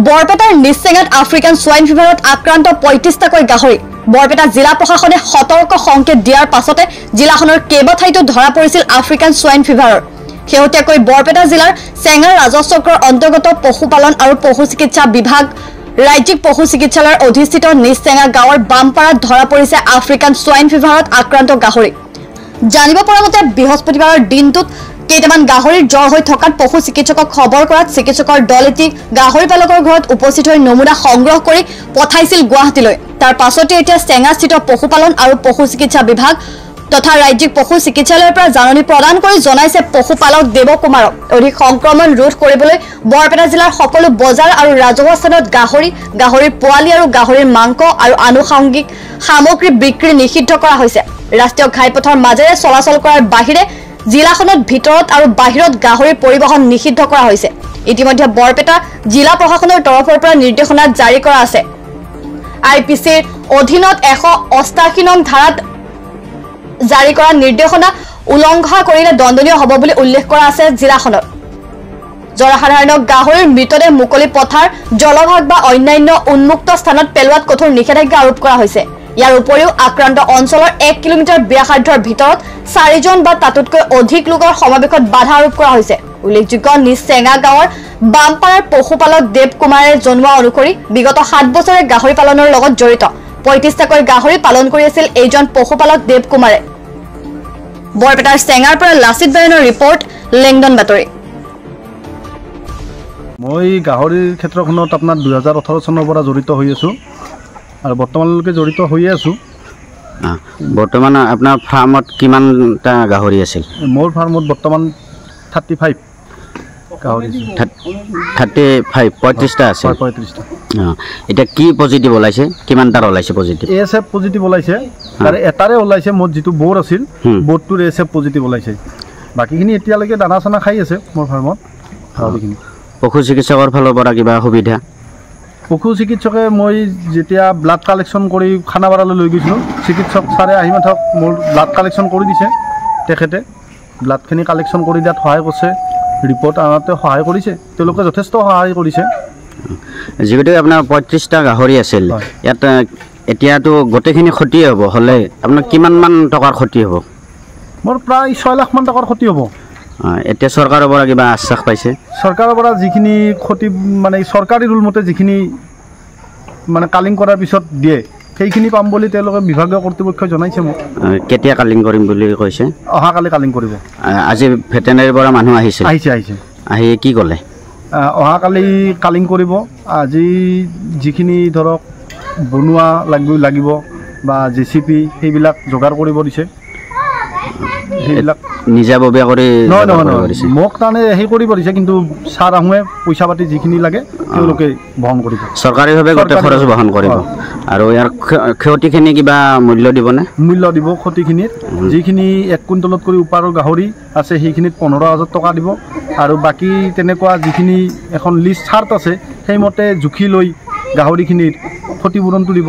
বৰপেটাৰ নিচেঙাত African swine ফিভাৰত আক্ৰান্ত ৩৫টাকৈ গাহৰি বৰপেটা জিলা প্ৰশাসনে সতৰ্ক সংকেত দিয়াৰ পাছতে জিলাখনৰ কেইবাঠাইতো ধৰা পৰিছিল আফ্ৰিকান সোয়াইন ফিভাৰৰ শেহতীয়াকৈ বৰপেটা জিলাৰ চেঙাৰ ৰাজচক্ৰৰ অন্তৰ্গত পশুপালন আৰু পশু চিকিৎসা বিভাগ ৰাজ্যিক পশু চিকিৎসালয়ৰ অধিষ্ঠিত নিচেঙা গাঁৱৰ বামপাৰাত ধৰা পৰিছে আফ্ৰিকান সোয়াইন ফিভাৰত আক্ৰান্ত গাহৰি জানিব পৰা মতে বৃহস্পতিবাৰৰ দিনটোত কেইটামান গাহৰিৰ জ্বৰ হৈ থকাত পশু চিকিৎসকক খবৰ কৰাত চিকিৎসকৰ দল এটি গাহৰি পালকৰ ঘৰত উপস্থিত হৈ নমুনা সংগ্ৰহ কৰি পঠাইছিল গুৱাহাটীলৈ তাৰ পাছতে এতিয়া চেঙাস্থিত পশুপালন আৰু পশু চিকিৎসা বিভাগ তথা ৰাজ্যিক পশু চিকিৎসালয়ৰ পৰা জাননী প্ৰদান কৰি জনাইছে পশুপালক দেৱকুমাৰক অধিক সংক্ৰমণ ৰোধ কৰিবলৈ বৰপেটা জিলাৰ সকলো বজাৰ আৰু ৰাজহুৱা স্থানত গাহৰিৰ পোৱালি আৰু গাহৰিৰ মাংস আৰু আনুষংগিক সামগ্ৰী বিক্ৰী নিষিদ্ধ কৰা হৈছে ৰাষ্ট্ৰীয় ঘাইপথৰ মাজেৰে চলাচল কৰাৰ বাহিৰে জিলাখনত ভিতৰত আৰু বাহিৰত গাহৰিৰ পৰিবহণ নিষিদ্ধ কৰা হৈছে ইতিমধ্যে বৰপেটা জিলা প্ৰশাসনৰ তৰফৰ পৰা নিৰ্দেশনা জাৰি কৰা আছে আইপিচিৰ অধীনত 188 নং ধাৰাত জাৰি কৰা নিৰ্দেশনা উলংঘা কৰিলে দণ্ডনীয় হ'ব বুলি উল্লেখ কৰা আছে জিলাখনত জনসাধাৰণক গাহৰিৰ মৃতদেহ মুকলি পথাৰ জলভাগ বা অন্যান্য উন্মুক্ত স্থানত পেলোৱাত কঠোৰ নিষেধাজ্ঞা আৰোপ কৰা হৈছে ইয়াৰ উপৰিও আক্ৰান্ত অঞ্চলৰ 1 কিলোমিটাৰ ব্যাসাৰ্ধৰ ভিতৰত 4 জন বা তাতোতকৈ অধিক লোকৰ সমাবেশত বাধা আৰোপ কৰা হৈছে উল্লেখযোগ্য নিচেঙা গাঁৱৰ বামপাৰাৰ পশুপালক দেৱকুমাৰে জনোৱা অনুসৰি বিগত 7 বছৰে গাহৰি পালনৰ লগত জড়িত ৩৫টাকৈ গাহৰি পালন কৰি আছিল এইজন পশুপালক দেৱকুমাৰে বৰপেটাৰ চেঙাৰ পৰা লাচিত বায়নৰ ৰিপৰ্ট লেংডন বাতৰি মই গাহৰিৰ ক্ষেত্ৰখনত আপোনাৰ 2018 চনৰ পৰা জড়িত হৈ আছো আৰু বৰ্তমানলৈকে জড়িত হৈ আছো বৰ্তমান আপোনাৰ ফাৰ্মত কিমানটা গাহৰি আছিল মোৰ ফাৰ্মত বৰ্তমান 35 গাহৰি 35 আছে 35টা এটা কি পজিটিভ ওলাইছে কিমানটা ওলাইছে পজিটিভ এএসএফ পজিটিভ ওলাইছে তাৰে এটাৰে ওলাইছে মোৰ যেটো বোৰ আছিল বোৰটোৰ এএসএফ পজিটিভ ওলাইছে বাকিখিনি এতিয়ালৈকে দানা চানা খাই আছে মোৰ ফাৰ্মত গাহৰিখিনি পশু চিকিৎসকৰ ফালৰ পৰা কিবা সুবিধা পশু চিকিৎসকে মই যেতিয়া ব্লাড কালেকশ্যন কৰি খানাপাৰালৈ লৈ গৈছিলোঁ চিকিৎসক ছাৰে আহি মাথক মোৰ ব্লাড কালেকশ্যন কৰি দিছে তেখেতে ব্লাডখিনি কালেকশ্যন কৰি দিয়াত সহায় কৰিছে ৰিপৰ্ট আনাতে সহায় কৰিছে তেওঁলোকে যথেষ্ট সহায় কৰিছে যিহেতু আপোনাৰ 35টা গাহৰি আছিল ইয়াত এতিয়াতো গোটেইখিনি ক্ষতি হ'ব হ'লে আপোনাৰ কিমানমান টকাৰ ক্ষতি হ'ব মোৰ প্ৰায় 6 লাখ মান টকাৰ ক্ষতি হ'ব এতিয়া চৰকাৰৰ পৰা কিবা আশ্বাস পাইছে চৰকাৰৰ পৰা যিখিনি ক্ষতি মানে চৰকাৰী ৰুল মতে যিখিনি মানে কালিং কৰাৰ পিছত দিয়ে সেইখিনি পাম বুলি তেওঁলোকে বিভাগীয় কৰ্তৃপক্ষই জনাইছে মোক কেতিয়া কালিং কৰিম বুলি কৈছে অহাকালি কালিং কৰিব আজি ভেটেনাৰীৰ পৰা মানুহ আহিছে আহি কি ক'লে অহাকালি কালিং কৰিব আজি যিখিনি ধৰক বনোৱা লাগিব বা জেচিপি সেইবিলাক যোগাৰ কৰিব দিছে সেইবিলাক নিজাববীয়া কৰি মোক তাৰমানে সেই কৰিব দিছে কিন্তু ছাৰ আহোঁৱে পইচা পাতি যিখিনি লাগে তেওঁলোকে বহন কৰিব চৰকাৰীভাৱে গোটেই খৰচ বহন কৰিব আৰু ইয়াৰ ক্ষতিখিনি কিবা মূল্য দিবনে মূল্য দিব ক্ষতিখিনিৰ যিখিনি 1 কুইণ্টলতকৈ ওপৰৰ গাহৰি আছে সেইখিনিত 15,000 টকা দিব আৰু বাকী তেনেকুৱা যিখিনি এখন লিষ্ট চাৰ্ট আছে সেইমতে জুখি লৈ গাহৰিখিনিৰ ক্ষতিপূৰণটো দিব